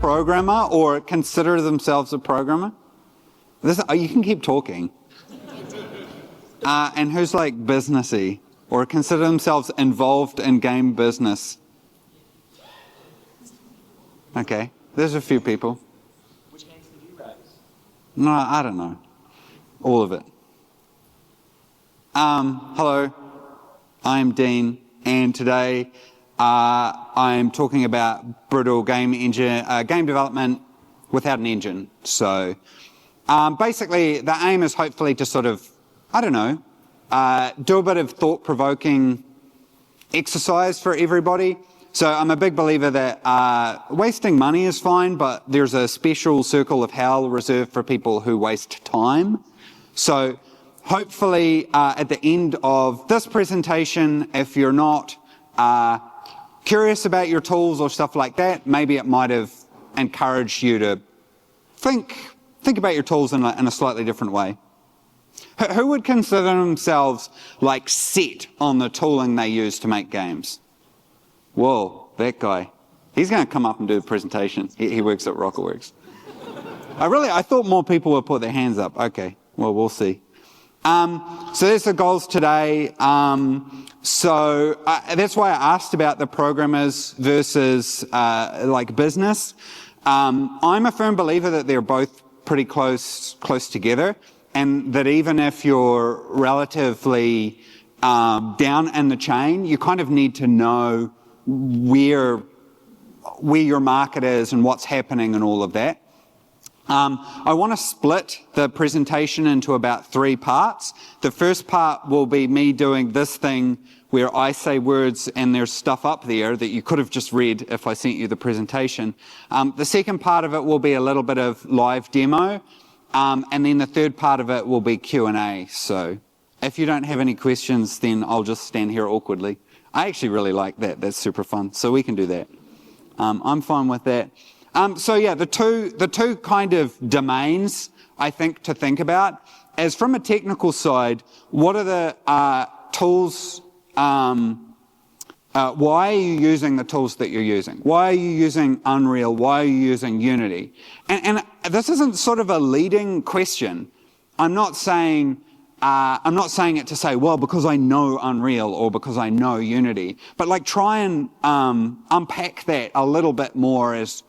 programmer or consider themselves a programmer? You can keep talking. And who's like businessy or consider themselves involved in game business? Okay, there's a few people. Which hands did you raise? No, I don't know. All of it. Hello, I'm Dean, and today I'm talking about brutal game development without an engine. So basically, the aim is hopefully to sort of, I don't know, do a bit of thought-provoking exercise for everybody. So I'm a big believer that wasting money is fine, but there's a special circle of hell reserved for people who waste time. So hopefully at the end of this presentation, if you're not curious about your tools or stuff like that, maybe it might have encouraged you to think about your tools in a slightly different way. Who would consider themselves like set on the tooling they use to make games? Whoa, that guy. He's going to come up and do a presentation. He works at RocketWerkz. I thought more people would put their hands up. Okay, well, we'll see. So there's the goals today. So that's why I asked about the programmers versus like business. I'm a firm believer that they're both pretty close together, and that even if you're relatively down in the chain, you kind of need to know where your market is and what's happening and all of that. I want to split the presentation into about 3 parts. The first part will be me doing this thing where I say words and there's stuff up there that you could have just read if I sent you the presentation. The second part of it will be a little bit of live demo. And then the third part of it will be Q&A. So if you don't have any questions, then I'll just stand here awkwardly. I actually really like that. That's super fun. So we can do that. I'm fine with that. So yeah, the two kind of domains I think to think about is from a technical side, what are the tools, why are you using the tools that you're using? Why are you using Unreal? Why are you using Unity? And this isn't sort of a leading question. I'm not saying it to say, well, because I know Unreal or because I know Unity, but like try and unpack that a little bit more as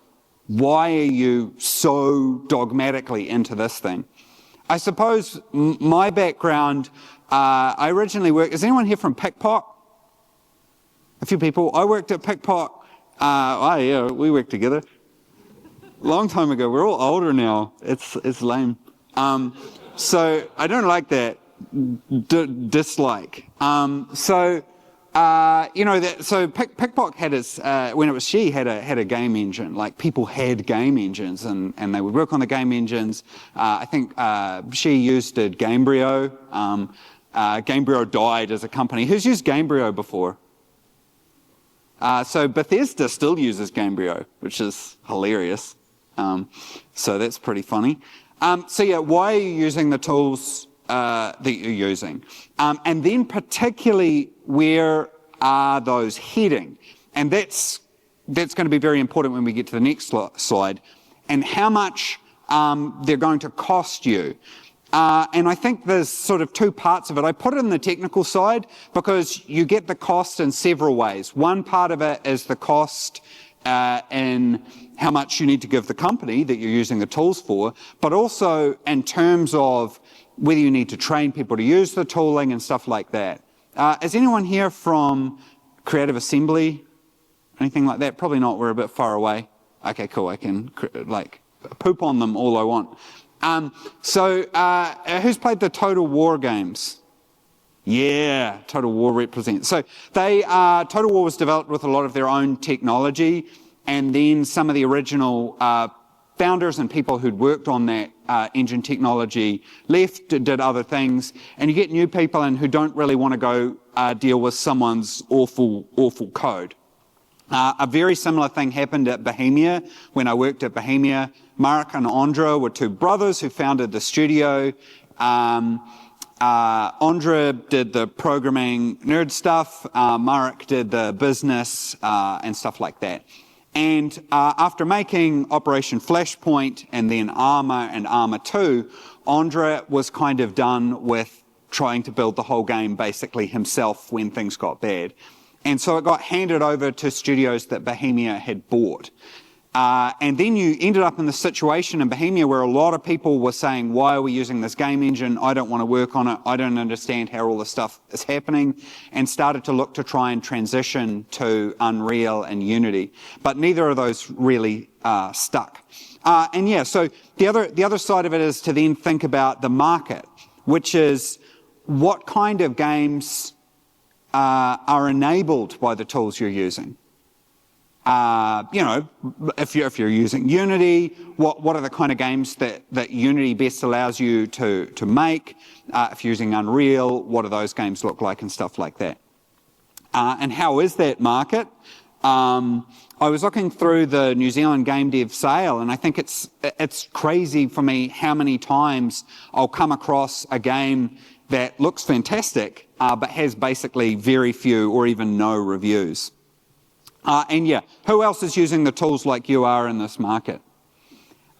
why are you so dogmatically into this thing? I suppose my background, I originally worked, is anyone here from Pickpock? A few people. I worked at Pickpock. Yeah, we worked together. Long time ago. We're all older now. It's lame. So I don't like that dislike. So Pickpock had its when it was She had a game engine. Like people had game engines and they would work on the game engines. I think She used Gamebryo. Gamebryo died as a company. Who's used Gamebryo before? So Bethesda still uses Gamebryo, which is hilarious. So that's pretty funny. So yeah, why are you using the tools that you're using? And then particularly, where are those heading? And that's going to be very important when we get to the next slide. And how much they're going to cost you. And I think there's sort of 2 parts of it. I put it in the technical side because you get the cost in several ways. One part of it is the cost in how much you need to give the company that you're using the tools for, but also in terms of whether you need to train people to use the tooling and stuff like that. Is anyone here from Creative Assembly? Anything like that? Probably not. We're a bit far away. Okay, cool. I can like poop on them all I want. Who's played the Total War games? Yeah, Total War represents. So Total War was developed with a lot of their own technology, and then some of the original founders and people who'd worked on that engine technology left, did other things, and you get new people in who don't really want to go deal with someone's awful code. A very similar thing happened at Bohemia when I worked at Bohemia. Mark and Andra were 2 brothers who founded the studio. Andra did the programming nerd stuff. Mark did the business and stuff like that. And after making Operation Flashpoint and then Armour and Armour 2, Andre was kind of done with trying to build the whole game basically himself when things got bad. And so it got handed over to studios that Bohemia had bought. And then you ended up in the situation in Bohemia where a lot of people were saying, why are we using this game engine? I don't want to work on it. I don't understand how all this stuff is happening, and started to look to try and transition to Unreal and Unity. But neither of those really stuck. And yeah, so the other side of it is to then think about the market, which is what kind of games are enabled by the tools you're using. You know, if you're using Unity, what are the kind of games that Unity best allows you to make? If you're using Unreal, what do those games look like and stuff like that? And how is that market? I was looking through the New Zealand game dev sale, and I think it's crazy for me how many times I'll come across a game that looks fantastic, but has basically very few or even no reviews. And yeah, who else is using the tools like you are in this market?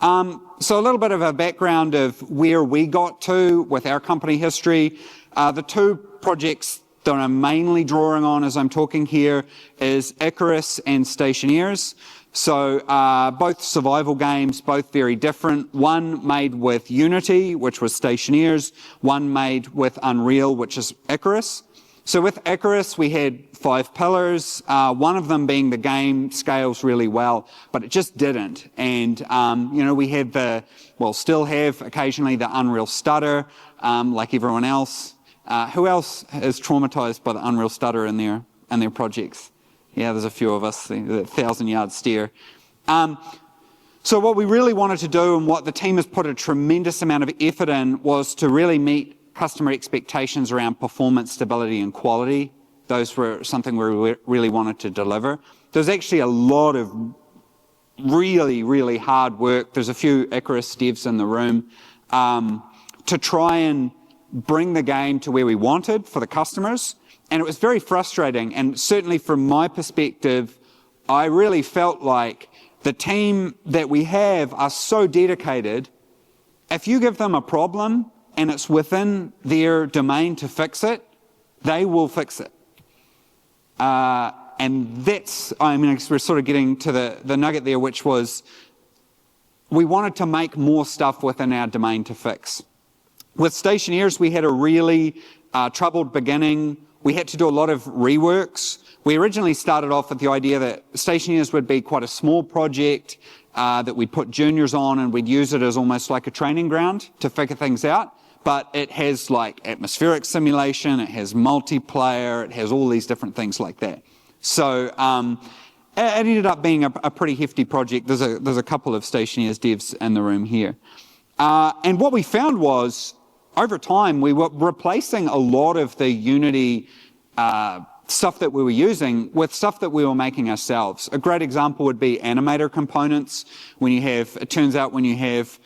So a little bit of a background of where we got to with our company history. The two projects that I'm mainly drawing on as I'm talking here is Icarus and Stationeers. So both survival games, both very different. One made with Unity, which was Stationeers. One made with Unreal, which is Icarus. So with Icarus, we had 5 pillars, one of them being the game scales really well, but it just didn't. And, you know, we had still have occasionally the Unreal stutter, like everyone else. Who else is traumatized by the Unreal stutter in their projects? Yeah, there's a few of us, the 1,000-yard stare. So what we really wanted to do, and what the team has put a tremendous amount of effort in, was to really meet customer expectations around performance, stability, and quality. Those were something we really wanted to deliver. There's actually a lot of really, really hard work. There's a few Icarus devs in the room to try and bring the game to where we wanted for the customers. And it was very frustrating. And certainly from my perspective, I really felt like the team that we have are so dedicated. If you give them a problem and it's within their domain to fix it, they will fix it. And that's, I mean, we're sort of getting to the nugget there, which was we wanted to make more stuff within our domain to fix. With Stationeers, we had a really troubled beginning. We had to do a lot of reworks. We originally started off with the idea that Stationeers would be quite a small project, that we'd put juniors on and we'd use it as almost like a training ground to figure things out. But it has like atmospheric simulation, it has multiplayer, it has all these different things like that. So it ended up being a pretty hefty project. There's a couple of Stationeers devs in the room here. And what we found was, over time, we were replacing a lot of the Unity stuff that we were using with stuff that we were making ourselves. A great example would be animator components. It turns out when you have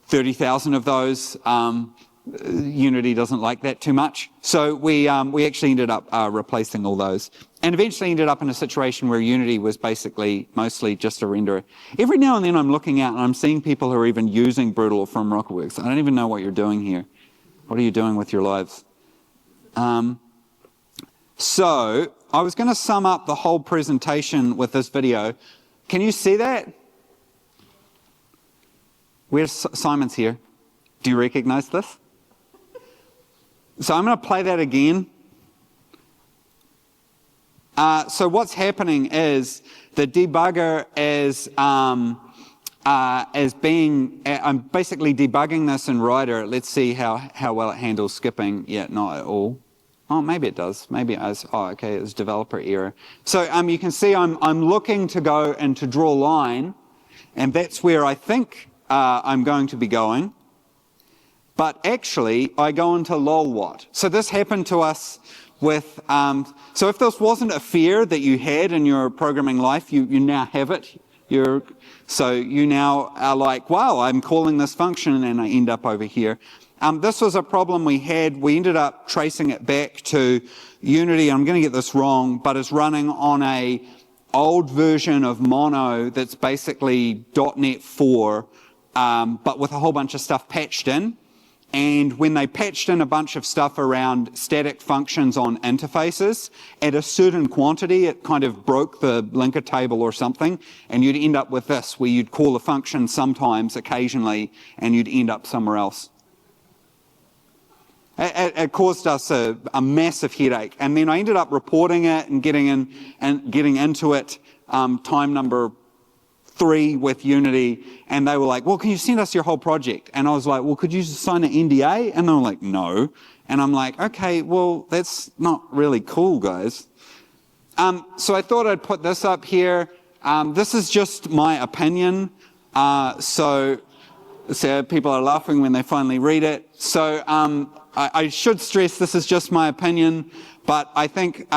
30,000 of those, Unity doesn't like that too much. So we actually ended up replacing all those, and eventually ended up in a situation where Unity was basically mostly just a renderer. Every now and then I'm looking out and I'm seeing people who are even using Brutal from RocketWerkz. I don't even know what you're doing here. What are you doing with your lives? So I was going to sum up the whole presentation with this video. Can you see that? Where's Simon's here? Do you recognize this? So I'm going to play that again. So what's happening is the debugger is I'm basically debugging this in Rider. Let's see how well it handles skipping. Yeah, not at all. Oh, maybe it does. Maybe it is. Oh, okay, it's developer error. So you can see I'm looking to go and to draw line, and that's where I think I'm going to be going. But actually, I go into lolwhat. So this happened to us with, so if this wasn't a fear that you had in your programming life, you now have it. So you now are like, wow, I'm calling this function and I end up over here. This was a problem we had. We ended up tracing it back to Unity. I'm going to get this wrong, but it's running on a old version of Mono that's basically .NET 4, but with a whole bunch of stuff patched in. And when they patched in a bunch of stuff around static functions on interfaces, at a certain quantity, it kind of broke the linker table or something, and you'd end up with this, where you'd call a function sometimes, occasionally, and you'd end up somewhere else. It caused us a massive headache. And then I ended up reporting it and getting into it time number 3 with Unity, and they were like, well, can you send us your whole project? And I was like, well, could you just sign an NDA? And they were like, no. And I'm like, okay, well, that's not really cool, guys. So I thought I'd put this up here. This is just my opinion. So people are laughing when they finally read it. So I should stress this is just my opinion, but I think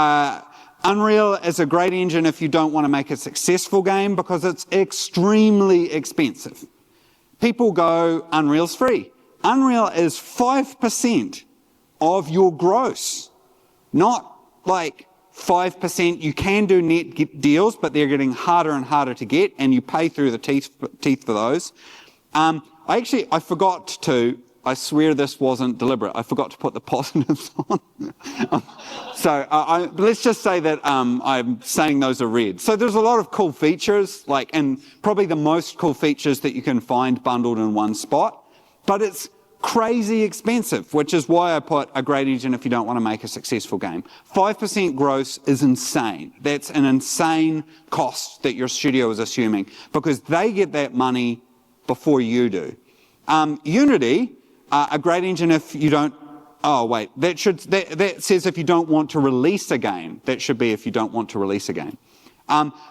Unreal is a great engine if you don't want to make a successful game because it's extremely expensive. People go, Unreal's free. Unreal is 5% of your gross, not like 5%. You can do net deals, but they're getting harder and harder to get, and you pay through the teeth for those. I forgot to, I swear this wasn't deliberate, I forgot to put the positives on. So let's just say that I'm saying those are red. So there's a lot of cool features, and probably the most cool features that you can find bundled in one spot, but it's crazy expensive, which is why I put a great engine if you don't want to make a successful game. 5% gross is insane. That's an insane cost that your studio is assuming because they get that money before you do. Unity, a great engine if you don't, that says if you don't want to release a game. That should be if you don't want to release a game.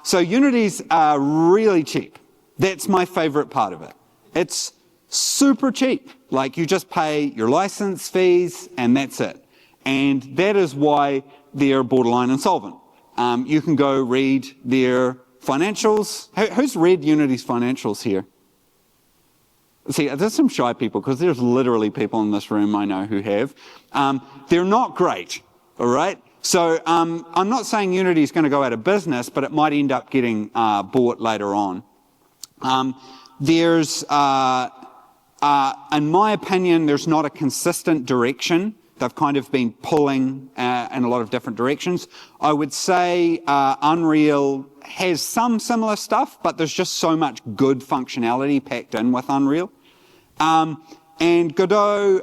So Unity's really cheap. That's my favorite part of it. It's super cheap. Like you just pay your license fees and that's it. And that is why they're borderline insolvent. You can go read their financials. Who's read Unity's financials here? See, there's some shy people because there's literally people in this room I know who have. They're not great, all right? So I'm not saying Unity is going to go out of business, but it might end up getting bought later on. In my opinion, there's not a consistent direction. They've kind of been pulling in a lot of different directions. I would say Unreal has some similar stuff, but there's just so much good functionality packed in with Unreal. And Godot,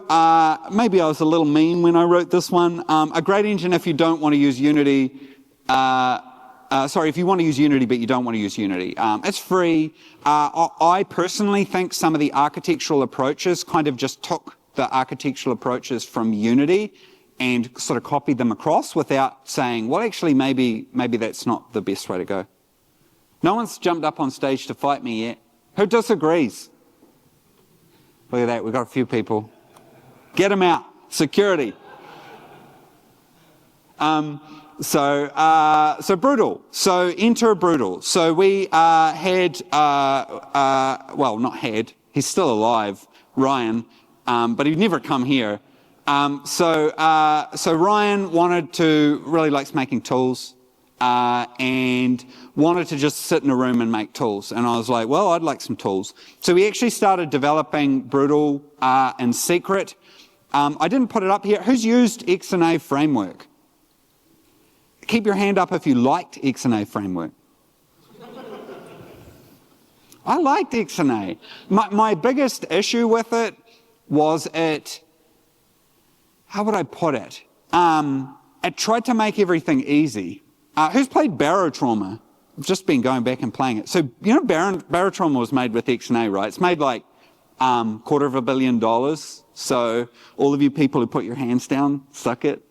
maybe I was a little mean when I wrote this one. A great engine if you don't want to use Unity. If you want to use Unity but you don't want to use Unity. It's free. I personally think some of the architectural approaches kind of just took the architectural approaches from Unity and sort of copied them across without saying, well, actually, maybe that's not the best way to go. No one's jumped up on stage to fight me yet. Who disagrees? Look at that, we've got a few people. Get them out, security. So Brutal. So enter Brutal. So we he's still alive, Ryan. But he'd never come here. So Ryan really likes making tools, and wanted to just sit in a room and make tools. And I was like, well, I'd like some tools. So we actually started developing Brutal in secret. I didn't put it up here. Who's used XNA framework? Keep your hand up if you liked XNA framework. I liked XNA. My biggest issue with it was how would I put it? It tried to make everything easy. Who's played Barotrauma? I've just been going back and playing it. So, you know, Barotrauma was made with XNA, right? It's made like $250 million. So all of you people who put your hands down, suck it.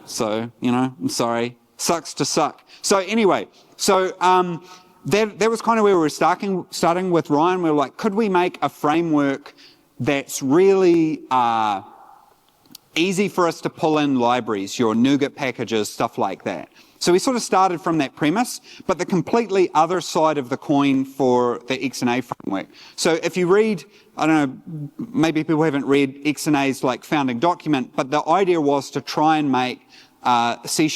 So, you know, I'm sorry. Sucks to suck. So anyway, that was kind of where we were starting with Ryan. We were like, could we make a framework that's really easy for us to pull in libraries, your NuGet packages, stuff like that. So we sort of started from that premise, but the completely other side of the coin for the XNA framework. So if you read, I don't know, maybe people haven't read XNA's like founding document, but the idea was to try and make C#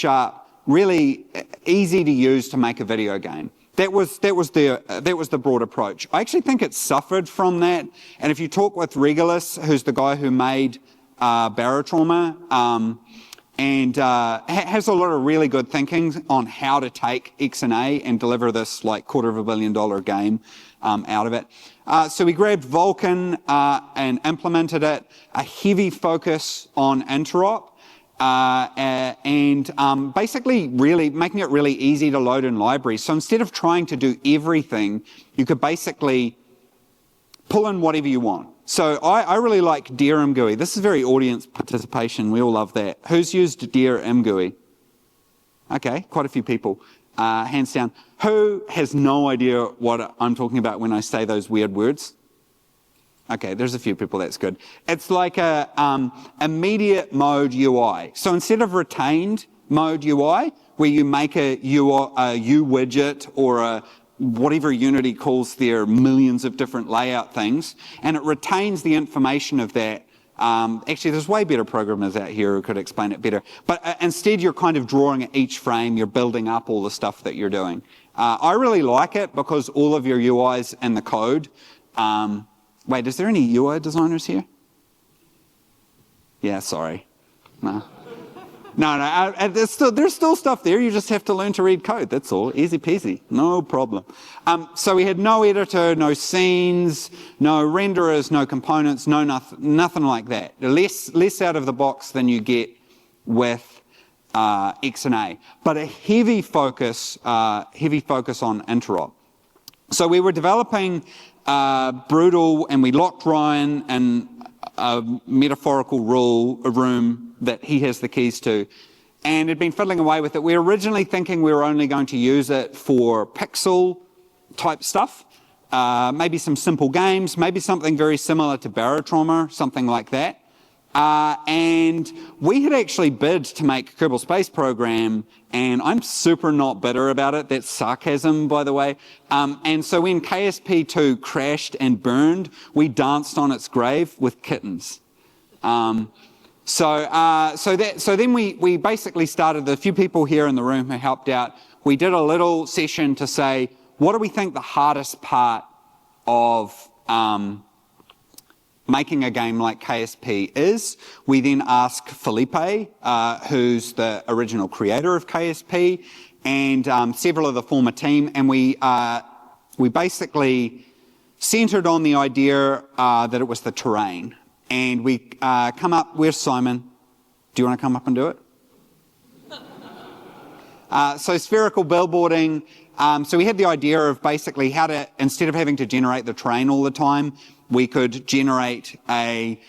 really easy to use to make a video game. That was the broad approach. I actually think it suffered from that. And if you talk with Regulus, who's the guy who made Barotrauma, and has a lot of really good thinking on how to take X and A and deliver this like $250 million game out of it. So we grabbed Vulkan and implemented it, a heavy focus on interop, and basically really making it really easy to load in libraries. So instead of trying to do everything, you could basically pull in whatever you want. So I really like Dear GUI. This is very audience participation. We all love that. Who's used Dear GUI? Okay, quite a few people. Hands down. Who has no idea what I'm talking about when I say those weird words? Okay, there's a few people, that's good. It's like a immediate mode UI. So instead of retained mode UI, where you make a U widget or a whatever Unity calls their millions of different layout things, and it retains the information of that. Actually, there's way better programmers out here who could explain it better. But instead, you're kind of drawing at each frame, you're building up all the stuff that you're doing. I really like it because all of your UIs in the code. Wait, is there any UI designers here? Yeah, sorry. No. No, there's still stuff there. You just have to learn to read code. That's all. Easy peasy. No problem. So we had no editor, no scenes, no renderers, no components, no nothing like that. Less out of the box than you get with X and A, but a heavy focus on interop. So we were developing Brutal, and we locked Ryan in a metaphorical room that he has the keys to, and had been fiddling away with it. We were originally thinking we were only going to use it for pixel type stuff, maybe some simple games, maybe something very similar to Barotrauma, something like that. And we had actually bid to make Kerbal Space Program, and I'm super not bitter about it. That's sarcasm, by the way. And so when KSP2 crashed and burned, we danced on its grave with kittens. So then we basically started, the few people here in the room who helped out, we did a little session to say, what do we think the hardest part of making a game like KSP is? We then asked Felipe, who's the original creator of KSP, and several of the former team, and we basically centered on the idea that it was the terrain. And we come up, where's Simon? Do you want to come up and do it? So spherical billboarding. So we had the idea of basically how to, instead of having to generate the terrain all the time, we could generate a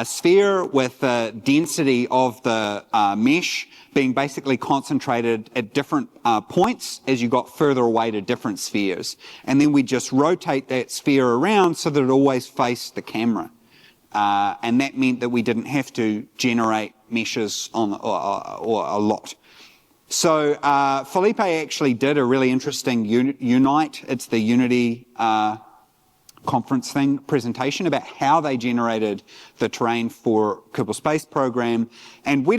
sphere with the density of the mesh being basically concentrated at different points as you got further away to different spheres. And then we just rotate that sphere around so that it always faced the camera. And that meant that we didn't have to generate meshes on or a lot. So Felipe actually did a really interesting Unite. It's the Unity conference presentation about how they generated the terrain for Kerbal Space Program. And we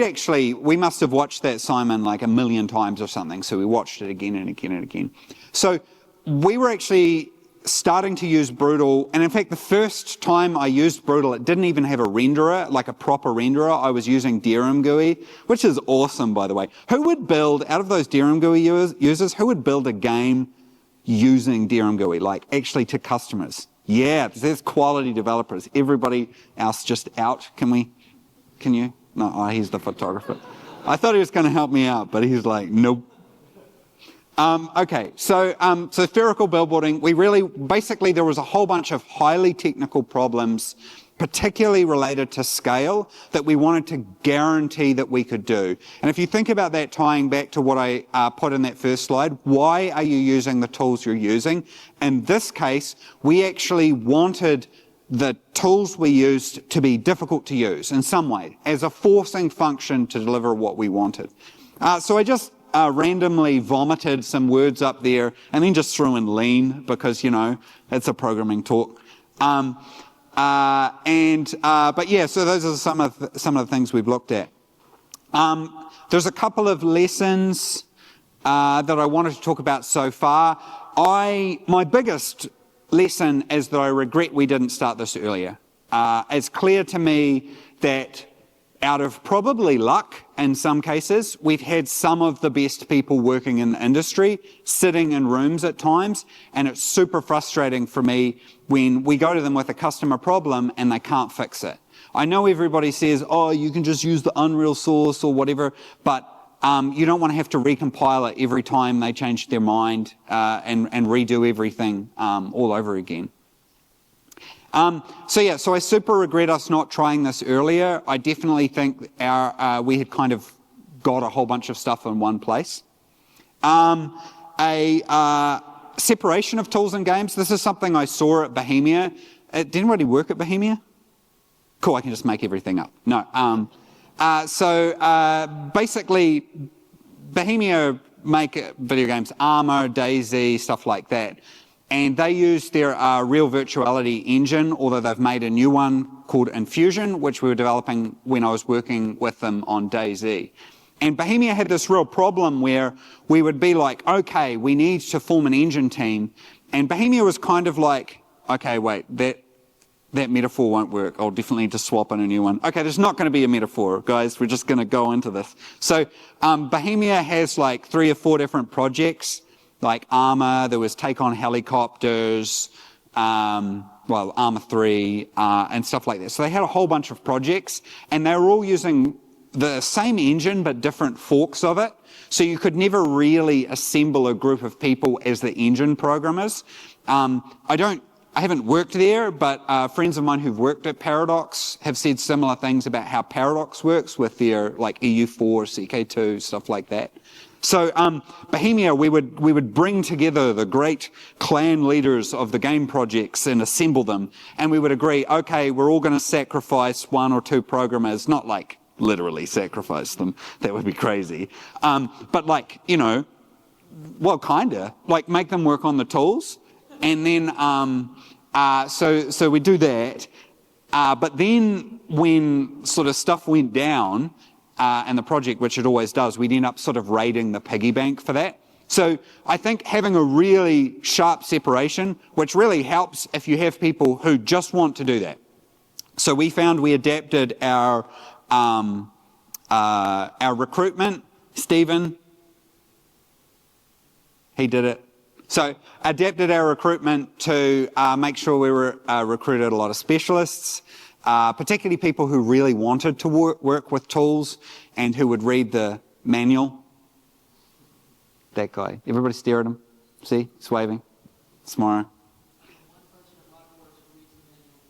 must have watched that, Simon, like 1 million times or something. So we watched it again and again and again. So we were actually starting to use Brutal, and in fact the first time I used Brutal, it didn't even have a renderer, like a proper renderer. I was using DRM GUI, which is awesome, by the way. Who would build, out of those DRM GUI users, who would build a game using DRM GUI, like actually to customers? Yeah, there's quality developers. Everybody else just out. Can you? No, oh, he's the photographer. I thought he was going to help me out, but he's like, nope. Okay, so spherical billboarding, basically there was a whole bunch of highly technical problems, particularly related to scale, that we wanted to guarantee that we could do. And if you think about that, tying back to what I put in that first slide, why are you using the tools you're using? In this case, we actually wanted the tools we used to be difficult to use in some way, as a forcing function to deliver what we wanted. So I just randomly vomited some words up there and then just threw in lean because, you know, it's a programming talk. But yeah, so those are some of the things we've looked at. There's a couple of lessons that I wanted to talk about so far. My biggest lesson is that I regret we didn't start this earlier. It's clear to me that out of probably luck in some cases, we've had some of the best people working in the industry sitting in rooms at times, and it's super frustrating for me when we go to them with a customer problem and they can't fix it. I know everybody says, oh, you can just use the Unreal source or whatever, but you don't want to have to recompile it every time they change their mind and redo everything all over again. So I super regret us not trying this earlier. I definitely think we had kind of got a whole bunch of stuff in one place. Separation of tools and games. This is something I saw at Bohemia. Did anybody work at Bohemia? Cool, I can just make everything up. No. Basically, Bohemia make video games, Armour, Daisy, stuff like that. And they use their real virtuality engine, although they've made a new one called Infusion, which we were developing when I was working with them on DayZ. And Bohemia had this real problem where we would be like, okay, we need to form an engine team. And Bohemia was kind of like, okay, wait, that metaphor won't work. I'll definitely need to swap in a new one. Okay, there's not going to be a metaphor, guys. We're just going to go into this. So Bohemia has like 3 or 4 different projects, like Armour. There was Take on Helicopters, Armour 3, and stuff like that. So they had a whole bunch of projects, and they were all using the same engine but different forks of it. So you could never really assemble a group of people as the engine programmers. I haven't worked there, but friends of mine who've worked at Paradox have said similar things about how Paradox works with their like EU4, CK2, stuff like that. So Bohemia, we would bring together the great clan leaders of the game projects and assemble them, and we would agree, okay, we're all going to sacrifice 1 or 2 programmers, not like literally sacrifice them, that would be crazy, but like, you know, well, kinda, like make them work on the tools, and then, so we do that, but then when sort of stuff went down, and the project, which it always does, we'd end up sort of raiding the piggy bank for that. So I think having a really sharp separation, which really helps if you have people who just want to do that. So we found we adapted our recruitment. Stephen, he did it. So adapted our recruitment to make sure we recruited a lot of specialists, particularly people who really wanted to work with tools and who would read the manual. That guy. Everybody stare at him. See? He's waving. Smart.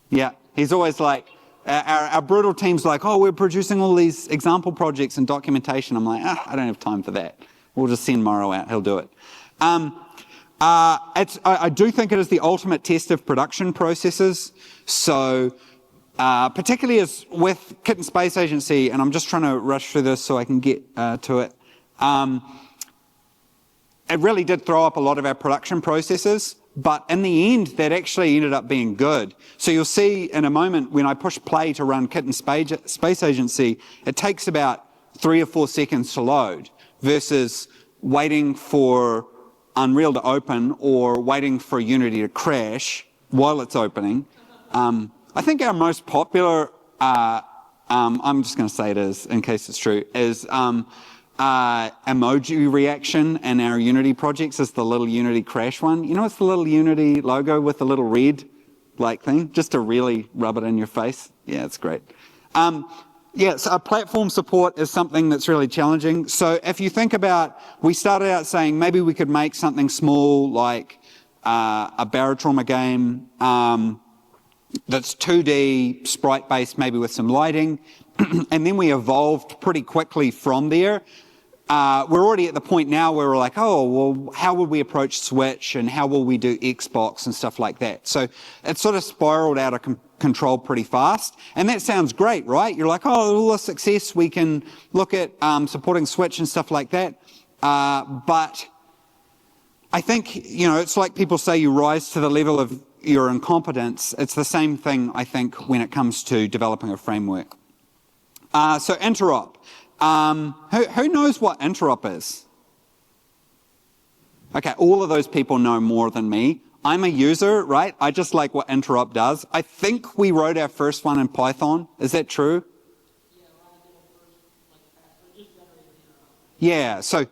Yeah. He's always like, our brutal team's like, oh, we're producing all these example projects and documentation. I'm like, I don't have time for that. We'll just send Morrow out. He'll do it. I do think it is the ultimate test of production processes. So, particularly as with Kitten Space Agency, and I'm just trying to rush through this so I can get to it. It really did throw up a lot of our production processes, but in the end, that actually ended up being good. So you'll see in a moment when I push play to run Kitten Space Agency, it takes about 3 or 4 seconds to load versus waiting for Unreal to open or waiting for Unity to crash while it's opening. I think our most popular, I'm just going to say it is, in case it's true, is emoji reaction in our Unity projects is the little Unity crash one. You know, it's the little Unity logo with the little red like thing, just to really rub it in your face. Yeah, it's great. So platform support is something that's really challenging. So if you think about, we started out saying maybe we could make something small like a Barotrauma game that's 2D, sprite-based, maybe with some lighting, and then we evolved pretty quickly from there. We're already at the point now where we're like, oh, well, how would we approach Switch and how will we do Xbox and stuff like that? So it sort of spiraled out of control pretty fast. And that sounds great, right? You're like, oh, all the success, we can look at supporting Switch and stuff like that. But I think, you know, it's like people say you rise to the level of your incompetence. It's the same thing, I think, when it comes to developing a framework. So interop. Who knows what interop is? Okay, all of those people know more than me. I'm a user, right? I just like what interop does. I think we wrote our first one in Python. Is that true? Yeah, so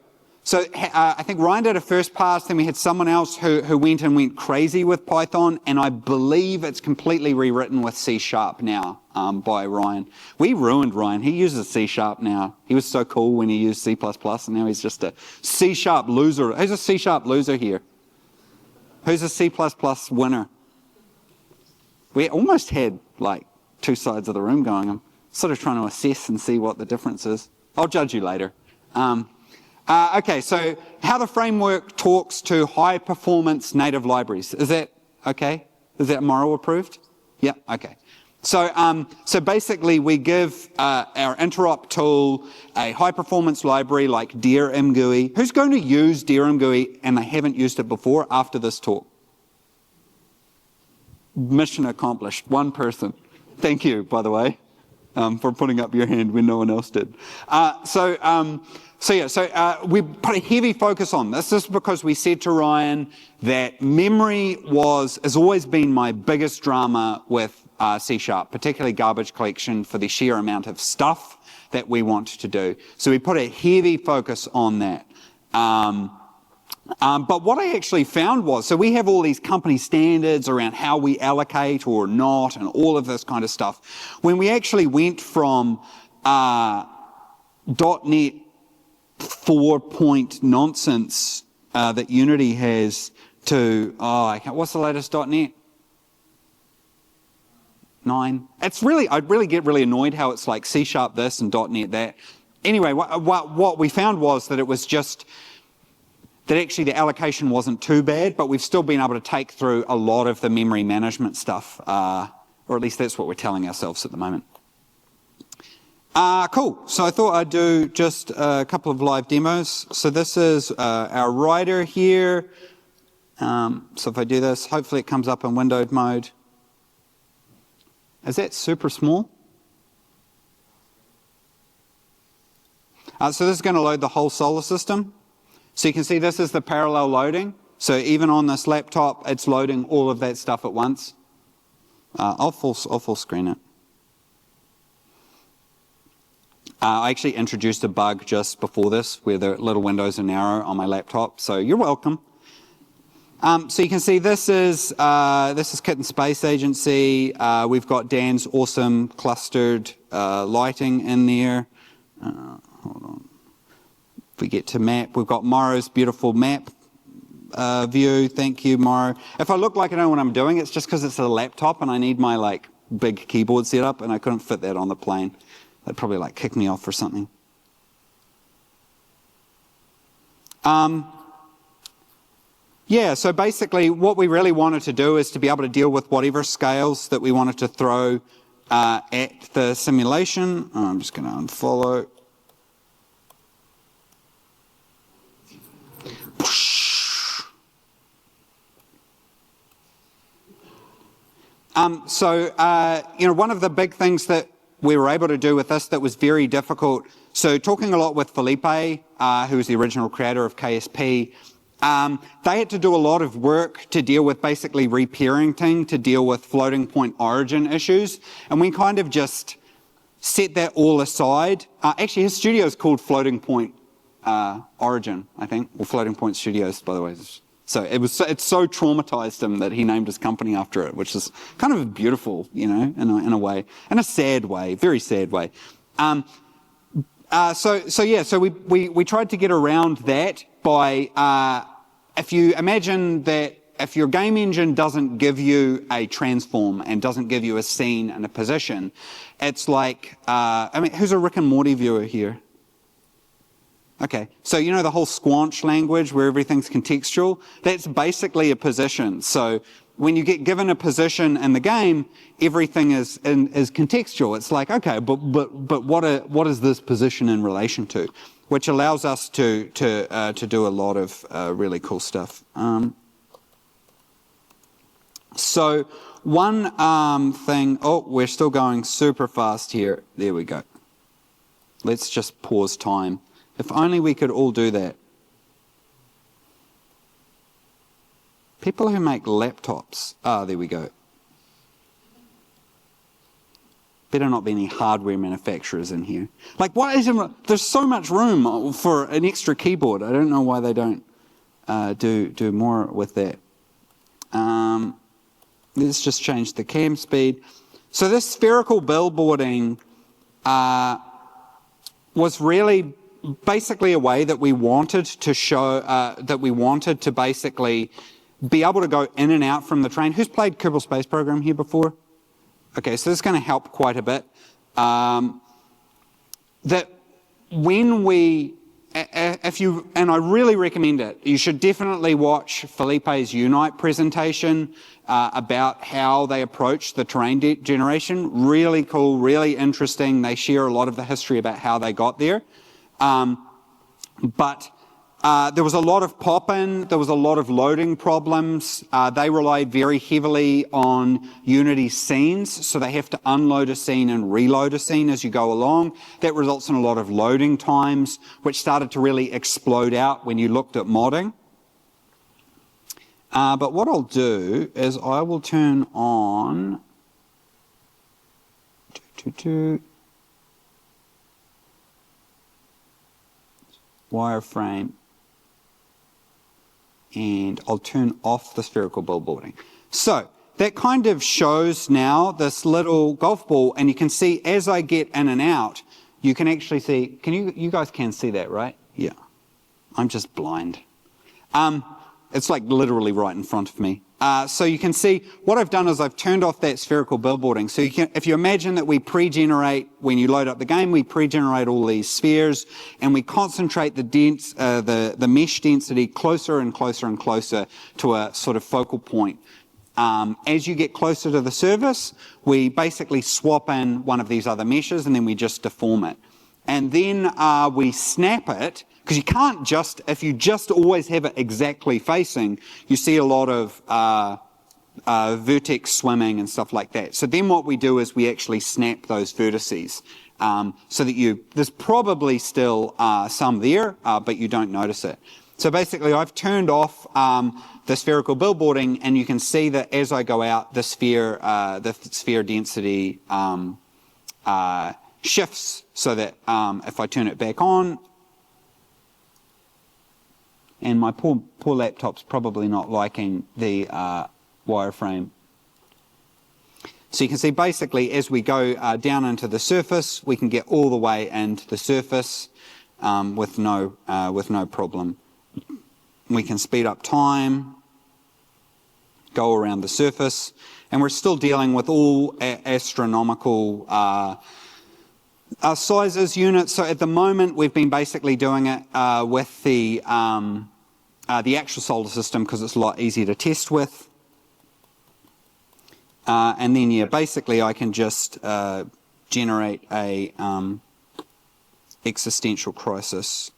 I think Ryan did a first pass, then we had someone else who went crazy with Python, and I believe it's completely rewritten with C# now by Ryan. We ruined Ryan. He uses C# now. He was so cool when he used C++, and now he's just a C# loser. Who's a C# loser here? Who's a C++ winner? We almost had like two sides of the room going. I'm sort of trying to assess and see what the difference is. I'll judge you later. Okay, so how the framework talks to high-performance native libraries. Is that okay? Is that Morrow approved? Yeah, okay. So basically we give our interop tool a high-performance library like dirmgui. Who's going to use dirmgui and they haven't used it before after this talk? Mission accomplished. One person. Thank you, by the way, for putting up your hand when no one else did. We put a heavy focus on this. This is because we said to Ryan that memory has always been my biggest drama with C#, particularly garbage collection for the sheer amount of stuff that we want to do. So we put a heavy focus on that. But what I actually found was, so we have all these company standards around how we allocate or not and all of this kind of stuff. When we actually went from .NET 4-point nonsense that Unity has to, what's the latest .NET? 9. It's really, I really get really annoyed how it's like C# this and .NET that. Anyway, what we found was that it was just, that actually the allocation wasn't too bad, but we've still been able to take through a lot of the memory management stuff, or at least that's what we're telling ourselves at the moment. Cool. So I thought I'd do just a couple of live demos. So this is our writer here. So if I do this, hopefully it comes up in windowed mode. Is that super small? So this is going to load the whole solar system. So you can see this is the parallel loading. So even on this laptop, it's loading all of that stuff at once. I'll full screen it. I actually introduced a bug just before this where the little windows are narrow on my laptop, so you're welcome. So you can see this is Kitten Space Agency. We've got Dan's awesome clustered lighting in there. Hold on. If we get to map, we've got Morrow's beautiful map view. Thank you, Morrow. If I look like I know what I'm doing, it's just because it's a laptop and I need my like big keyboard setup and I couldn't fit that on the plane. They'd probably like kick me off or something. Yeah, so basically what we really wanted to do is to be able to deal with whatever scales that we wanted to throw at the simulation. I'm just going to unfollow. One of the big things that we were able to do with this that was very difficult, so talking a lot with Felipe, who was the original creator of KSP, they had to do a lot of work to deal with basically reparenting, to deal with floating point origin issues, and we kind of just set that all aside. Actually, his studio is called Floating Point Origin, I think, or Floating Point Studios, by the way. So it so traumatized him that he named his company after it, which is kind of beautiful, you know, in a way, in a sad way, very sad way. So we tried to get around that by, if you imagine that if your game engine doesn't give you a transform and doesn't give you a scene and a position, it's like, who's a Rick and Morty viewer here? Okay, so you know the whole squanch language where everything's contextual? That's basically a position. So when you get given a position in the game, everything is contextual. It's like, okay, but what is this position in relation to? Which allows us to do a lot of really cool stuff. So one thing, we're still going super fast here. There we go. Let's just pause time. If only we could all do that. People who make laptops. Ah, there we go. Better not be any hardware manufacturers in here. Like, why is it, there's so much room for an extra keyboard. I don't know why they don't do more with that. Let's just change the cam speed. So this spherical billboarding was really basically a way that we wanted to show, that we wanted to basically be able to go in and out from the train. Who's played Kerbal Space Program here before? Okay, so this is going to help quite a bit. That when we, if you, and I really recommend it, you should definitely watch Felipe's Unite presentation about how they approach the terrain generation. Really cool, really interesting. They share a lot of the history about how they got there. There was a lot of pop-in, there was a lot of loading problems. They relied very heavily on Unity scenes, so they have to unload a scene and reload a scene as you go along. That results in a lot of loading times, which started to really explode out when you looked at modding. But what I'll do is I will turn on wireframe, and I'll turn off the spherical billboarding. So that kind of shows now this little golf ball, and you can see as I get in and out, you can actually see, you guys can see that, right? Yeah. I'm just blind. It's like literally right in front of me. So you can see what I've done is I've turned off that spherical billboarding. So you can, if you imagine that we pre-generate, when you load up the game, we pre-generate all these spheres and we concentrate the mesh density closer and closer and closer to a sort of focal point. As you get closer to the surface, we basically swap in one of these other meshes and then we just deform it. And then we snap it, because you can't just, if you just always have it exactly facing, you see a lot of vertex swimming and stuff like that. So then what we do is we actually snap those vertices so that there's probably still some there, but you don't notice it. So basically I've turned off the spherical billboarding, and you can see that as I go out, the sphere density shifts so that if I turn it back on, and my poor laptop's probably not liking the wireframe. So you can see basically as we go down into the surface, we can get all the way into the surface with no problem. We can speed up time, go around the surface, and we're still dealing with all astronomical sizes, units. So at the moment, we've been basically doing it with the actual solar system because it's a lot easier to test with. And then, yeah, basically I can just generate a existential crisis.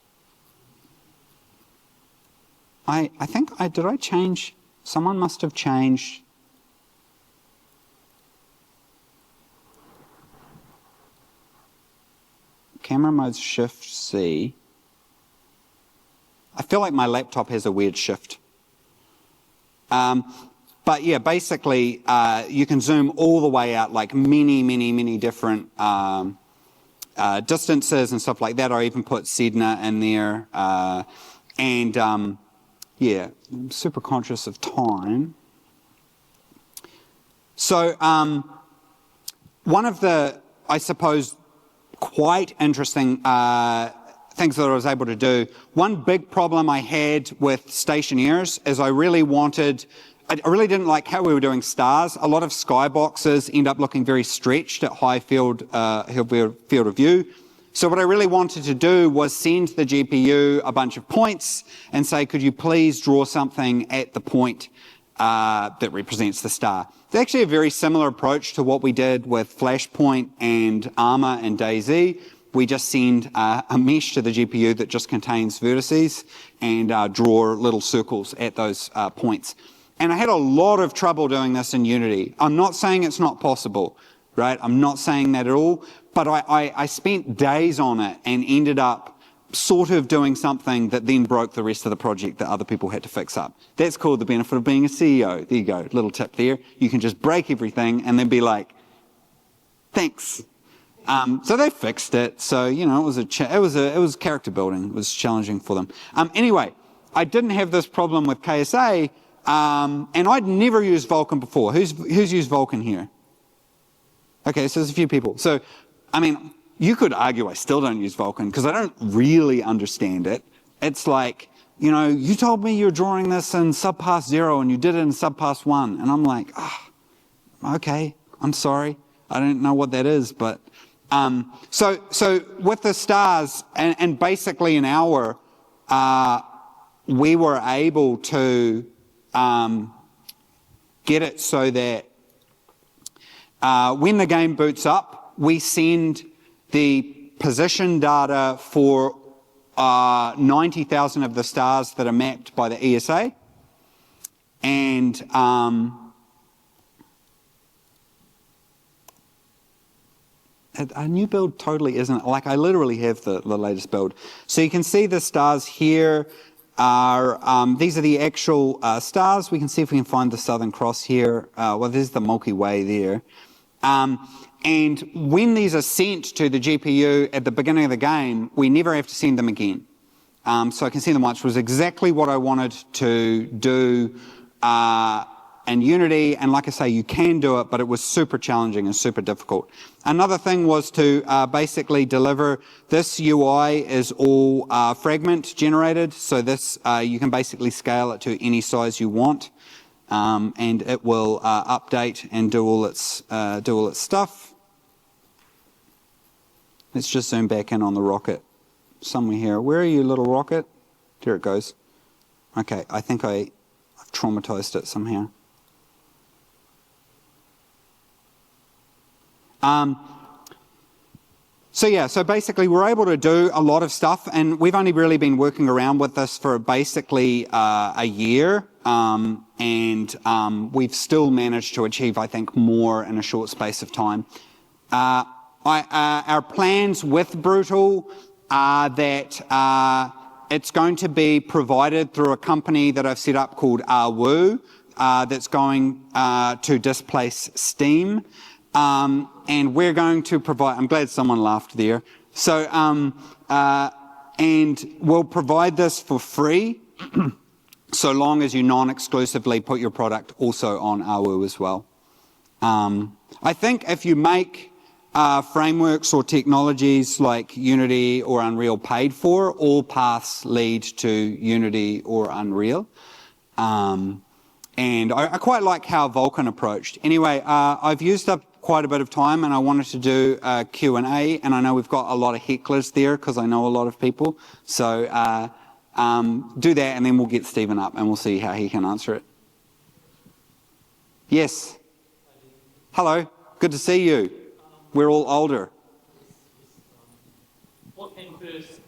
I think, did I change? Someone must have changed. Camera mode's Shift C. I feel like my laptop has a weird shift. But yeah, basically, you can zoom all the way out, like many different distances and stuff like that. I even put Sedna in there. Yeah, I'm super conscious of time. So one of the, I suppose, quite interesting things that I was able to do. One big problem I had with Stationeers is I really didn't like how we were doing stars. A lot of skyboxes end up looking very stretched at high field of view. So what I really wanted to do was send the GPU a bunch of points and say, could you please draw something at the point that represents the star. It's actually a very similar approach to what we did with Flashpoint and Armor and DayZ. We just send a mesh to the GPU that just contains vertices and draw little circles at those points. And I had a lot of trouble doing this in Unity. I'm not saying it's not possible, right? I'm not saying that at all. But I spent days on it and ended up sort of doing something that then broke the rest of the project that other people had to fix up. That's called the benefit of being a CEO. There you go, little tip there. You can just break everything and then be like, thanks. So they fixed it. So, you know, it was character building. It was challenging for them. Anyway, I didn't have this problem with KSA, and I'd never used Vulkan before. Who's used Vulkan here? Okay, so there's a few people. So, I mean, you could argue I still don't use Vulkan because I don't really understand it. It's like, you know, you told me you're drawing this in subpass 0 and you did it in subpass 1. And I'm like, okay, I'm sorry. I don't know what that is, but... So with the stars, and basically an hour, we were able to get it so that when the game boots up, we send the position data for 90,000 of the stars that are mapped by the ESA, and a new build totally isn't, like I literally have the latest build. So you can see the stars here are, these are the actual stars. We can see if we can find the Southern Cross here. Well, there's the Milky Way there. And when these are sent to the GPU at the beginning of the game, we never have to send them again. So I can see them once, which was exactly what I wanted to do in Unity, and like I say, you can do it, but it was super challenging and super difficult. Another thing was to basically deliver, this UI is all fragment generated, so this, you can basically scale it to any size you want, and it will update and do all its stuff. Let's just zoom back in on the rocket somewhere here. Where are you, little rocket? There it goes. Okay, I think I've traumatized it somehow. So yeah, so basically we're able to do a lot of stuff, and we've only really been working around with this for basically a year, and we've still managed to achieve, I think, more in a short space of time. Our plans with Brutal are that it's going to be provided through a company that I've set up called Arwoo, that's going to displace Steam. And we're going to provide, I'm glad someone laughed there. So, and we'll provide this for free, so long as you non-exclusively put your product also on Arwoo as well. I think if you make frameworks or technologies like Unity or Unreal paid for, all paths lead to Unity or Unreal. And I quite like how Vulkan approached. Anyway, I've used up quite a bit of time, and I wanted to do a Q&A, and I know we've got a lot of hecklers there because I know a lot of people. So do that, and then we'll get Stephen up, and we'll see how he can answer it. Yes. Hello. Good to see you. We're all older. What came first,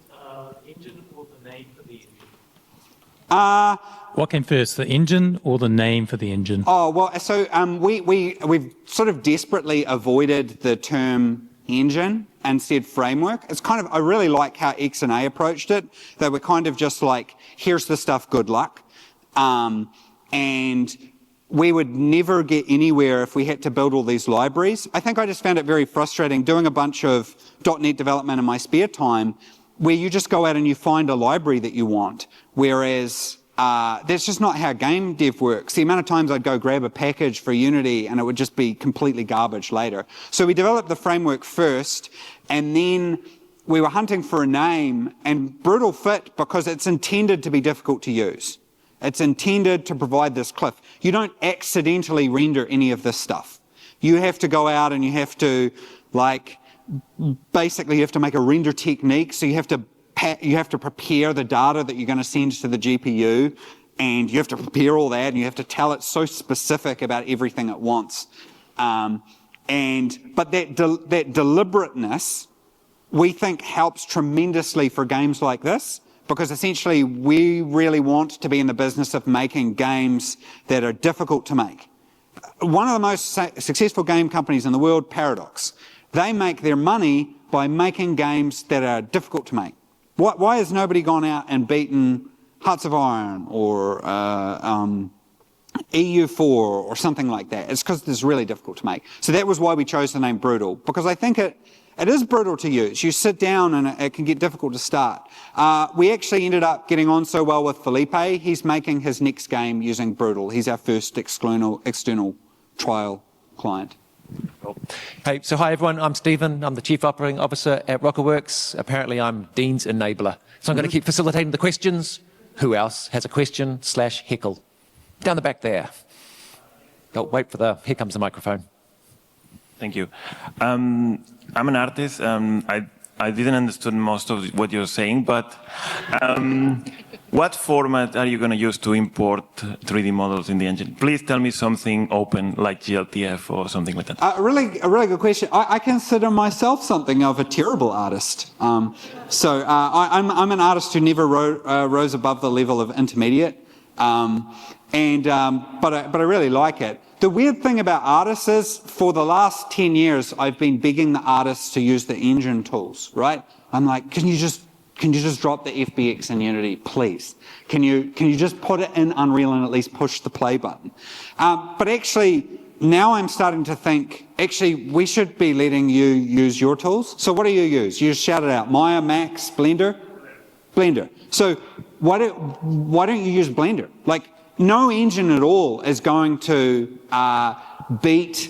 engine or the name for the engine? What came first, the engine or the name for the engine? Oh, well, so we've sort of desperately avoided the term engine and said framework. It's kind of, I really like how X and A approached it. They were kind of just like, here's the stuff, good luck. And we would never get anywhere if we had to build all these libraries. I think I just found it very frustrating doing a bunch of .NET development in my spare time where you just go out and you find a library that you want, whereas that's just not how game dev works. The amount of times I'd go grab a package for Unity and it would just be completely garbage later. So we developed the framework first, and then we were hunting for a name, and Brutal fit because it's intended to be difficult to use. It's intended to provide this cliff. You don't accidentally render any of this stuff. You have to go out and you have to, like, basically you have to make a render technique, so you have to prepare the data that you're going to send to the GPU, and you have to prepare all that, and you have to tell it so specific about everything it wants. But that deliberateness, we think, helps tremendously for games like this, because essentially we really want to be in the business of making games that are difficult to make. One of the most successful game companies in the world, Paradox, they make their money by making games that are difficult to make. Why has nobody gone out and beaten Hearts of Iron or EU4 or something like that? It's because it's really difficult to make. So that was why we chose the name Brutal, because I think it is brutal to use. You sit down and it can get difficult to start. We actually ended up getting on so well with Felipe. He's making his next game using Brutal. He's our first external trial client. Cool. Hey, so hi everyone, I'm Stephen. I'm the Chief Operating Officer at RocketWerkz. Apparently I'm Dean's enabler. So I'm going to keep facilitating the questions. Who else has a question / heckle? Down the back there. Oh, wait for the, here comes the microphone. Thank you. I'm an artist. I didn't understand most of what you're saying, but what format are you going to use to import 3D models in the engine? Please tell me something open like GLTF or something like that. A really good question. I consider myself something of a terrible artist. I'm an artist who never rose above the level of intermediate, but I really like it. The weird thing about artists is, for the last 10 years, I've been begging the artists to use the engine tools, right? I'm like, can you just drop the FBX in Unity, please? Can you just put it in Unreal and at least push the play button? But actually, now I'm starting to think, actually, we should be letting you use your tools. So what do you use? You just shout it out. Maya, Max, Blender? Blender. So why don't you use Blender? Like, no engine at all is going to beat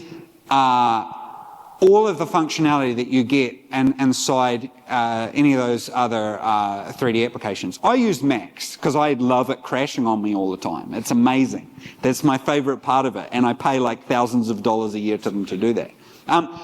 all of the functionality that you get inside any of those other 3D applications. I use Max because I love it crashing on me all the time. It's amazing. That's my favorite part of it, and I pay like thousands of dollars a year to them to do that.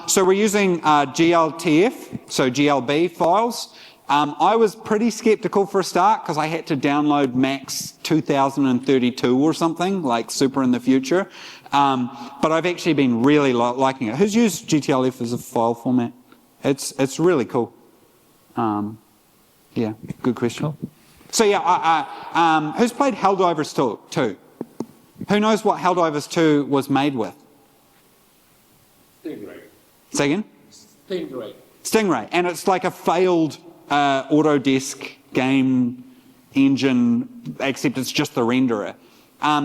So we're using GLTF, so GLB files. I was pretty skeptical for a start because I had to download Max 2032 or something, like super in the future. But I've actually been really liking it. Who's used GTLF as a file format? It's really cool. Yeah, good question. Cool. So yeah, who's played Helldivers 2? Who knows what Helldivers 2 was made with? Stingray. Say again? Stingray. Stingray, and it's like a failed Autodesk game engine, except it's just the renderer.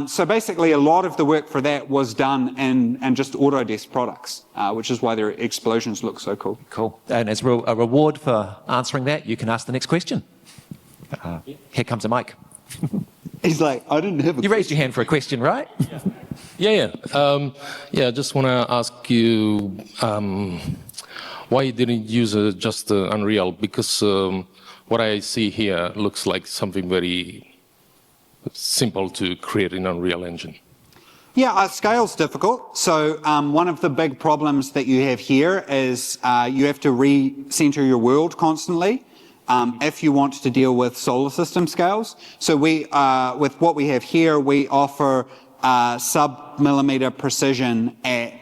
So basically a lot of the work for that was done in just Autodesk products, which is why their explosions look so cool. Cool. And as a reward for answering that, you can ask the next question. Here comes a mic. He's like, I didn't have a You raised your hand for a question, right? Yeah. I just want to ask you why you didn't use just Unreal, because what I see here looks like something very simple to create in Unreal Engine. Yeah, scale's difficult. So one of the big problems that you have here is you have to recenter your world constantly if you want to deal with solar system scales. So we, with what we have here, we offer sub-millimeter precision at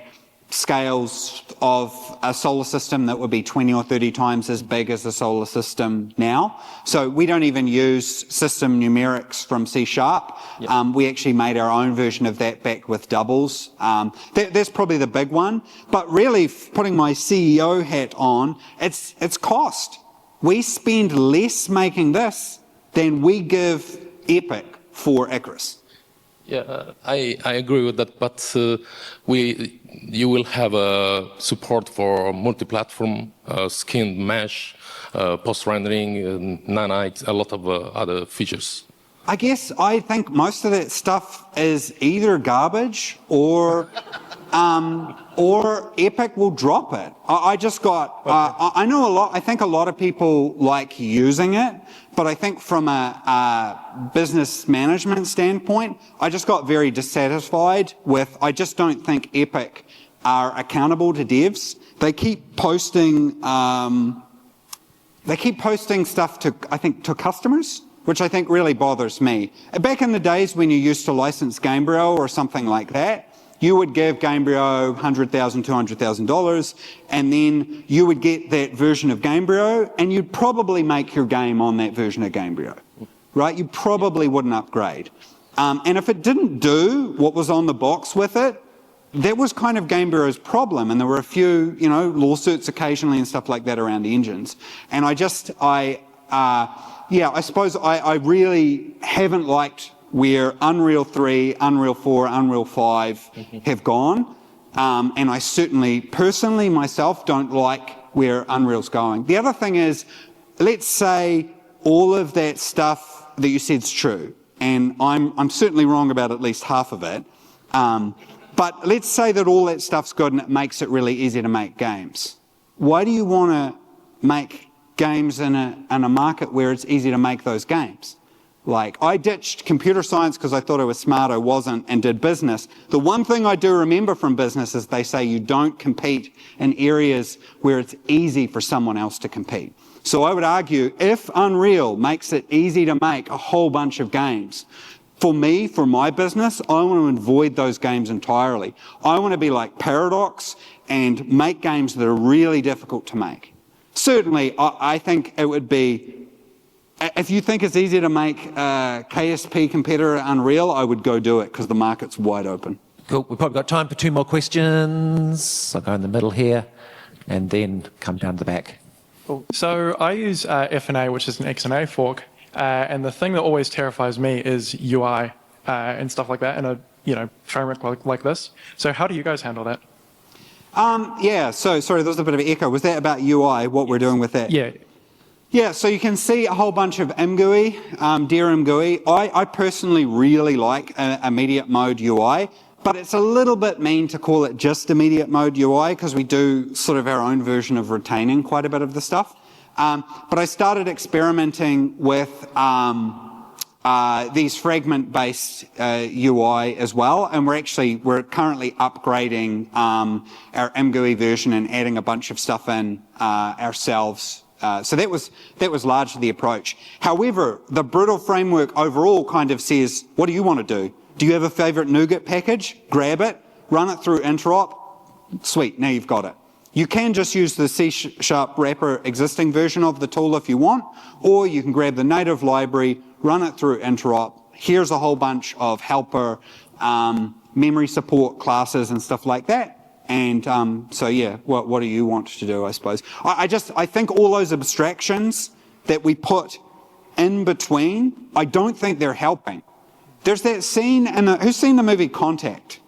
scales of a solar system that would be 20 or 30 times as big as the solar system now. So we don't even use system numerics from C#. Yep. We actually made our own version of that back with doubles. That's probably the big one. But really, putting my CEO hat on, it's cost. We spend less making this than we give Epic for Icarus. Yeah, I agree with that, but you will have support for multi-platform, skinned mesh, post-rendering, nanite, a lot of other features. I guess I think most of that stuff is either garbage or Epic will drop it. I just got, I know a lot, I think a lot of people like using it, but I think from a business management standpoint, I just got very dissatisfied with, I just don't think Epic are accountable to devs. They keep posting stuff to, I think, to customers, which I think really bothers me. Back in the days when you used to license Gamebryo or something like that, you would give Gamebryo $100,000, $200,000, and then you would get that version of Gamebryo, and you'd probably make your game on that version of Gamebryo, right? You probably wouldn't upgrade. And if it didn't do what was on the box with it, that was kind of Gamebryo's problem, and there were a few, lawsuits occasionally and stuff like that around engines. And I suppose I really haven't liked where Unreal 3, Unreal 4, Unreal 5 have gone. And I certainly, personally, myself, don't like where Unreal's going. The other thing is, let's say all of that stuff that you said is true, and I'm certainly wrong about at least half of it. But let's say that all that stuff's good and it makes it really easy to make games. Why do you want to make games in a market where it's easy to make those games? Like, I ditched computer science because I thought I was smart, I wasn't, and did business. The one thing I do remember from business is they say you don't compete in areas where it's easy for someone else to compete. So I would argue, if Unreal makes it easy to make a whole bunch of games, for me, for my business, I want to avoid those games entirely. I want to be like Paradox and make games that are really difficult to make. Certainly, I think it would be, if you think it's easy to make a KSP competitor Unreal, I would go do it because the market's wide open. Cool. We've probably got time for 2 more questions. I'll go in the middle here and then come down the back. Cool. So I use FNA, which is an XNA fork, and the thing that always terrifies me is UI and stuff like that in a framework like this. So how do you guys handle that? So sorry, there was a bit of an echo. Was that about UI, what we're doing with that? Yeah. Yeah, so you can see a whole bunch of MGUI, Dear MGUI. I personally really like immediate mode UI, but it's a little bit mean to call it just immediate mode UI because we do sort of our own version of retaining quite a bit of the stuff. But I started experimenting with these fragment-based UI as well, and we're currently upgrading our MGUI version and adding a bunch of stuff in ourselves. So that was largely the approach. However, the Brittle framework overall kind of says, what do you want to do? Do you have a favorite NuGet package? Grab it, run it through interop. Sweet, now you've got it. You can just use the C# wrapper existing version of the tool if you want, or you can grab the native library, run it through interop. Here's a whole bunch of helper, memory support classes and stuff like that. And so yeah, what do you want to do, I suppose? I think all those abstractions that we put in between, I don't think they're helping. There's that scene who's seen the movie Contact?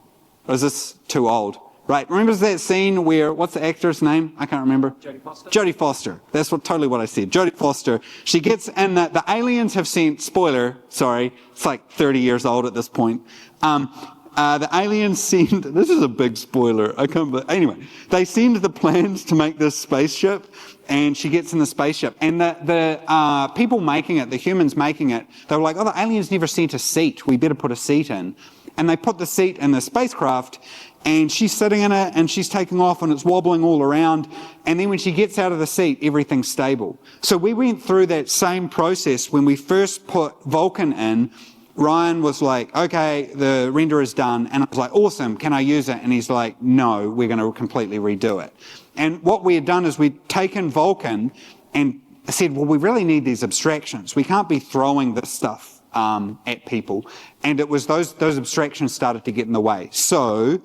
Or is this too old? Right, remember that scene where, what's the actor's name? I can't remember. Jodie Foster. Jodie Foster. That's totally what I said. Jodie Foster. She gets, and the aliens have seen, spoiler, sorry, it's like 30 years old at this point. The aliens seemed, this is a big spoiler, I can't believe, anyway, they seemed the plans to make this spaceship, and she gets in the spaceship, and the people making it, the humans making it, they were like, oh, the aliens never sent a seat, we better put a seat in. And they put the seat in the spacecraft, and she's sitting in it, and she's taking off, and it's wobbling all around, and then when she gets out of the seat, everything's stable. So we went through that same process when we first put Vulkan in. Ryan was like, okay, the render is done. And I was like, awesome, can I use it? And he's like, no, we're going to completely redo it. And what we had done is we'd taken Vulkan and said, well, we really need these abstractions. We can't be throwing this stuff at people. And it was those abstractions started to get in the way. So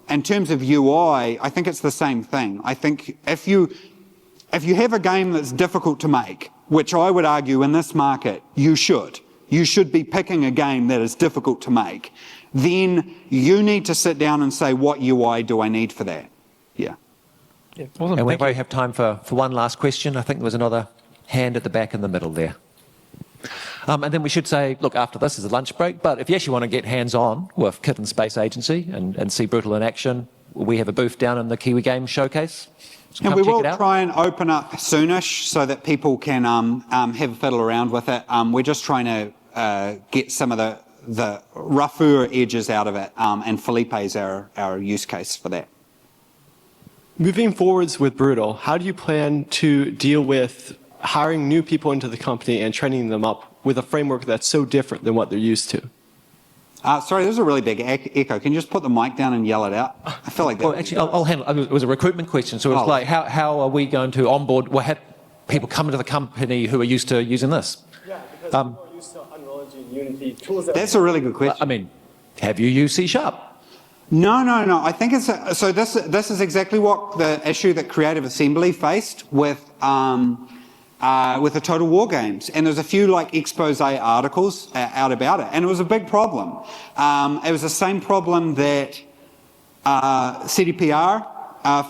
in terms of UI, I think it's the same thing. I think if you have a game that's difficult to make, which I would argue in this market, you should be picking a game that is difficult to make, then you need to sit down and say, what UI do I need for that? Yeah. Yeah, awesome. And we probably have time for one last question. I think there was another hand at the back in the middle there. And then we should say, look, after this is a lunch break, but if you actually want to get hands-on with Kit and Space Agency and see Brutal in action, we have a booth down in the Kiwi Games Showcase. So and we will try and open up soonish so that people can have a fiddle around with it. We're just trying to get some of the rougher edges out of it, and Felipe's our use case for that. Moving forwards with Brutal, how do you plan to deal with hiring new people into the company and training them up with a framework that's so different than what they're used to? Sorry, there's a really big echo. Can you just put the mic down and yell it out? I feel like that. Well, actually, I'll handle it. It was a recruitment question. So it's like, how are we going to onboard, well, have people come into the company who are used to using this? Yeah, because people are used to Unreal Engine, Unity, tools that... That's a really good question. I mean, have you used C#? No. I think it's so. This is exactly what the issue that Creative Assembly faced with with the Total War games. And there's a few like expose articles out about it. And it was a big problem. It was the same problem that CDPR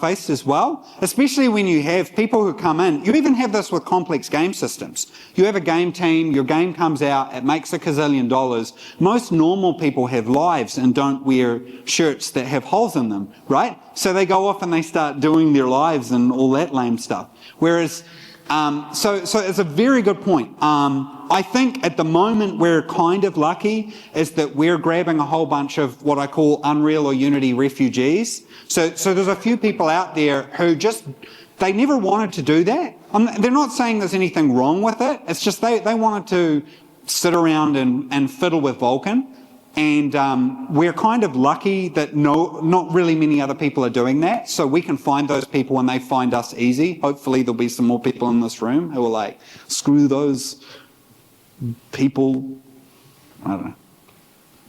faced as well, especially when you have people who come in. You even have this with complex game systems. You have a game team, your game comes out, it makes $1 gazillion. Most normal people have lives and don't wear shirts that have holes in them, right? So they go off and they start doing their lives and all that lame stuff. Whereas, so it's a very good point. I think at the moment we're kind of lucky is that we're grabbing a whole bunch of what I call Unreal or Unity refugees. So there's a few people out there who just, they never wanted to do that. They're not saying there's anything wrong with it. It's just they wanted to sit around and fiddle with Vulkan. And we're kind of lucky that not really many other people are doing that. So we can find those people and they find us easy. Hopefully there'll be some more people in this room who are like, screw those people. I don't know.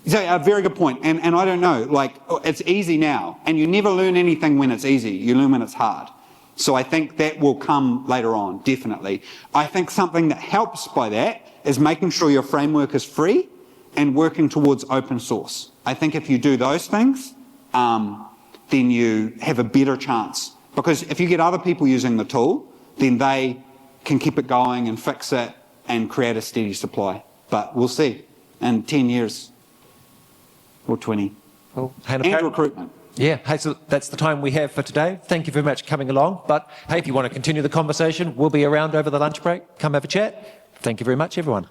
So a very good point. And I don't know, like it's easy now. And you never learn anything when it's easy. You learn when it's hard. So I think that will come later on, definitely. I think something that helps by that is making sure your framework is free and working towards open source. I think if you do those things, then you have a better chance. Because if you get other people using the tool, then they can keep it going and fix it and create a steady supply. But we'll see in 10 years or 20. Well, and recruitment. Yeah, hey, so that's the time we have for today. Thank you very much for coming along. But hey, if you want to continue the conversation, we'll be around over the lunch break. Come have a chat. Thank you very much, everyone.